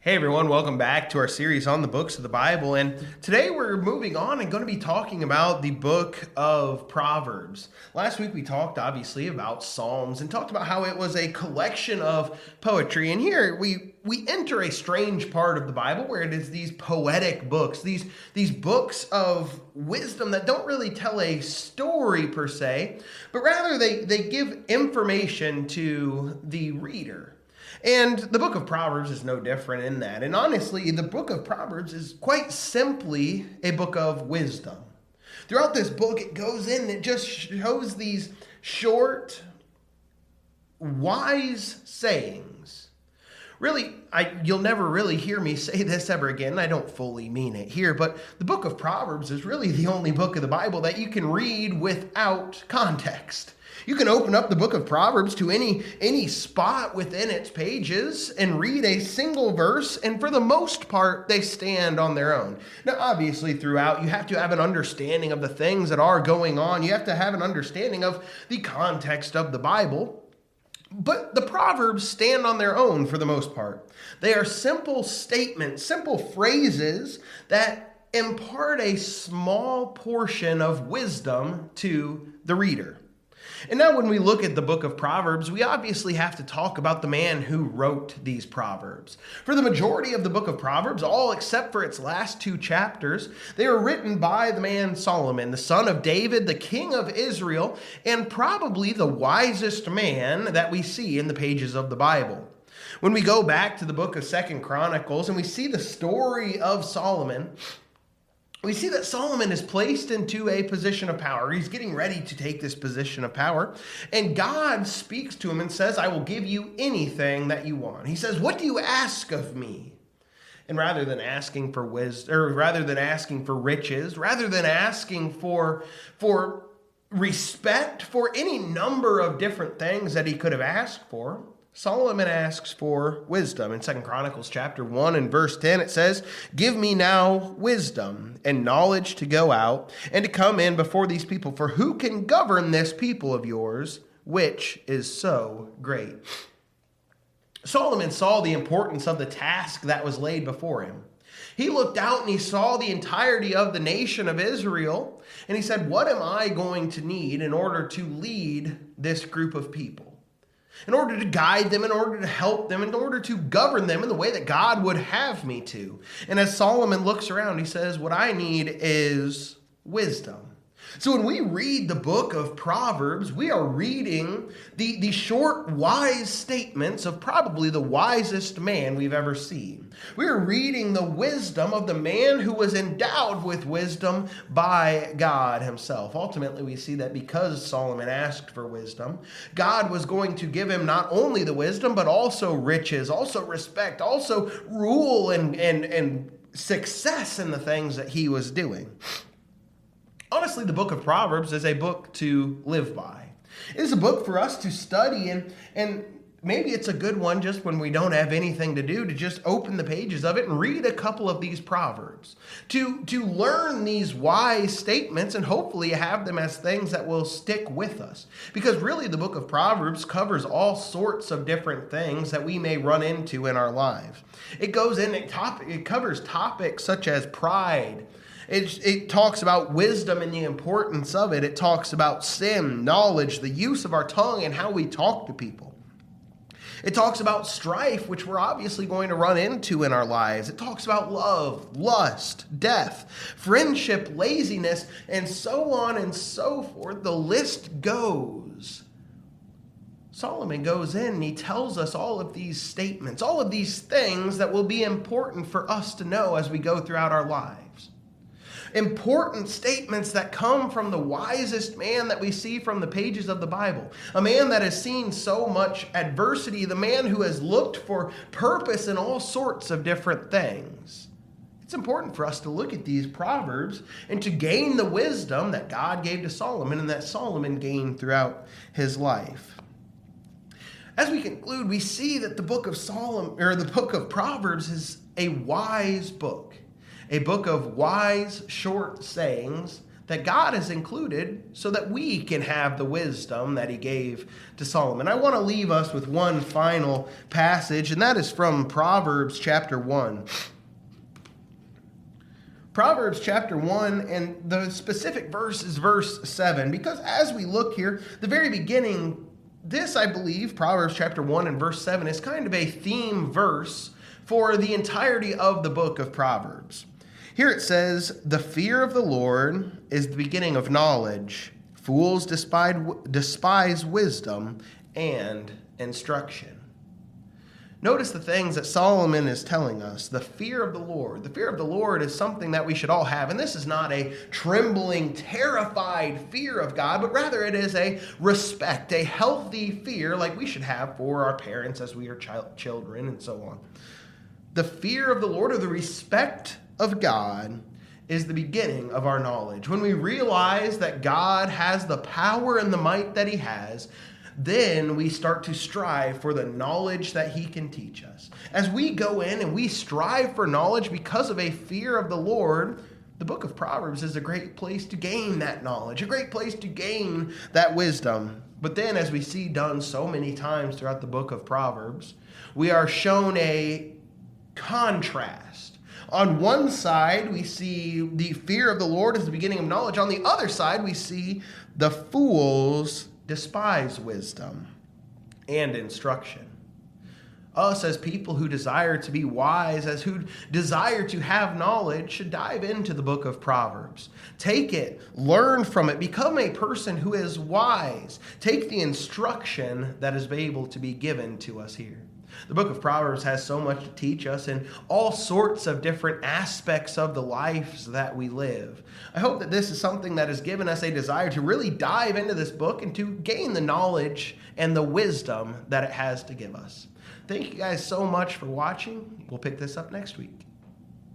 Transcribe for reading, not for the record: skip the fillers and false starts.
Hey everyone, welcome back to our series on the books of the Bible. And today we're moving on and going to be talking about the book of Proverbs. Last week we talked obviously about Psalms and talked about how it was a collection of poetry. And here we enter a strange part of the Bible where it is these poetic books, these books of wisdom that don't really tell a story per se, but rather they give information to the reader. And the book of Proverbs is no different in that. And honestly, the book of Proverbs is quite simply a book of wisdom. Throughout this book, it goes in and it just shows these short, wise sayings. Really, you'll never really hear me say this ever again. I don't fully mean it here, but the book of Proverbs is really the only book of the Bible that you can read without context. You can open up the book of Proverbs to any spot within its pages and read a single verse, and for the most part, they stand on their own. Now, obviously, throughout, you have to have an understanding of the things that are going on. You have to have an understanding of the context of the Bible. But the Proverbs stand on their own for the most part. They are simple statements, simple phrases that impart a small portion of wisdom to the reader. And now when we look at the book of Proverbs, we obviously have to talk about the man who wrote these Proverbs. For the majority of the book of Proverbs, all except for its last two chapters, they are written by the man Solomon, the son of David, the king of Israel, and probably the wisest man that we see in the pages of the Bible. When we go back to the book of 2 Chronicles and we see the story of Solomon, we see that Solomon is placed into a position of power. He's getting ready to take this position of power. And God speaks to him and says, I will give you anything that you want. He says, what do you ask of me? And rather than asking for wisdom, or rather than asking for riches, rather than asking for respect, for any number of different things that he could have asked for, Solomon asks for wisdom. In 2 Chronicles chapter 1 and verse 10, it says, give me now wisdom and knowledge to go out and to come in before these people. For who can govern this people of yours, which is so great? Solomon saw the importance of the task that was laid before him. He looked out and he saw the entirety of the nation of Israel. And he said, what am I going to need in order to lead this group of people? In order to guide them, in order to help them, in order to govern them in the way that God would have me to. And as Solomon looks around, he says, what I need is wisdom. So when we read the book of Proverbs, we are reading the short, wise statements of probably the wisest man we've ever seen. We are reading the wisdom of the man who was endowed with wisdom by God himself. Ultimately, we see that because Solomon asked for wisdom, God was going to give him not only the wisdom, but also riches, also respect, also rule and success in the things that he was doing. Honestly, the book of Proverbs is a book to live by. It is a book for us to study, and maybe it's a good one just when we don't have anything to do, to just open the pages of it and read a couple of these Proverbs, to learn these wise statements and hopefully have them as things that will stick with us. Because really the book of Proverbs covers all sorts of different things that we may run into in our lives. It goes in, it covers topics such as pride. It talks about wisdom and the importance of it. It talks about sin, knowledge, the use of our tongue, and how we talk to people. It talks about strife, which we're obviously going to run into in our lives. It talks about love, lust, death, friendship, laziness, and so on and so forth. The list goes. Solomon goes in and he tells us all of these statements, all of these things that will be important for us to know as we go throughout our lives. Important statements that come from the wisest man that we see from the pages of the Bible. A man that has seen so much adversity, the man who has looked for purpose in all sorts of different things. It's important for us to look at these Proverbs and to gain the wisdom that God gave to Solomon and that Solomon gained throughout his life. As we conclude, we see that the book of the book of Proverbs is a wise book. A book of wise, short sayings that God has included so that we can have the wisdom that he gave to Solomon. I want to leave us with one final passage, and that is from Proverbs chapter 1. Proverbs chapter 1, and the specific verse is verse 7, because as we look here, the very beginning, this, I believe, Proverbs chapter 1 and verse 7 is kind of a theme verse for the entirety of the book of Proverbs. Here it says, "The fear of the Lord is the beginning of knowledge. Fools despise wisdom and instruction." Notice the things that Solomon is telling us. The fear of the Lord. The fear of the Lord is something that we should all have. And this is not a trembling, terrified fear of God, but rather it is a respect, a healthy fear like we should have for our parents as we are children and so on. The fear of the Lord, or the respect of God, is the beginning of our knowledge. When we realize that God has the power and the might that he has, then we start to strive for the knowledge that he can teach us. As we go in and we strive for knowledge because of a fear of the Lord, the book of Proverbs is a great place to gain that knowledge, a great place to gain that wisdom. But then, as we see done so many times throughout the book of Proverbs, we are shown a contrast. On one side, we see the fear of the Lord as the beginning of knowledge. On the other side, we see the fools despise wisdom and instruction. Us as people who desire to be wise, as who desire to have knowledge, should dive into the book of Proverbs. Take it, learn from it, become a person who is wise. Take the instruction that is able to be given to us here. The book of Proverbs has so much to teach us in all sorts of different aspects of the lives that we live. I hope that this is something that has given us a desire to really dive into this book and to gain the knowledge and the wisdom that it has to give us. Thank you guys so much for watching. We'll pick this up next week.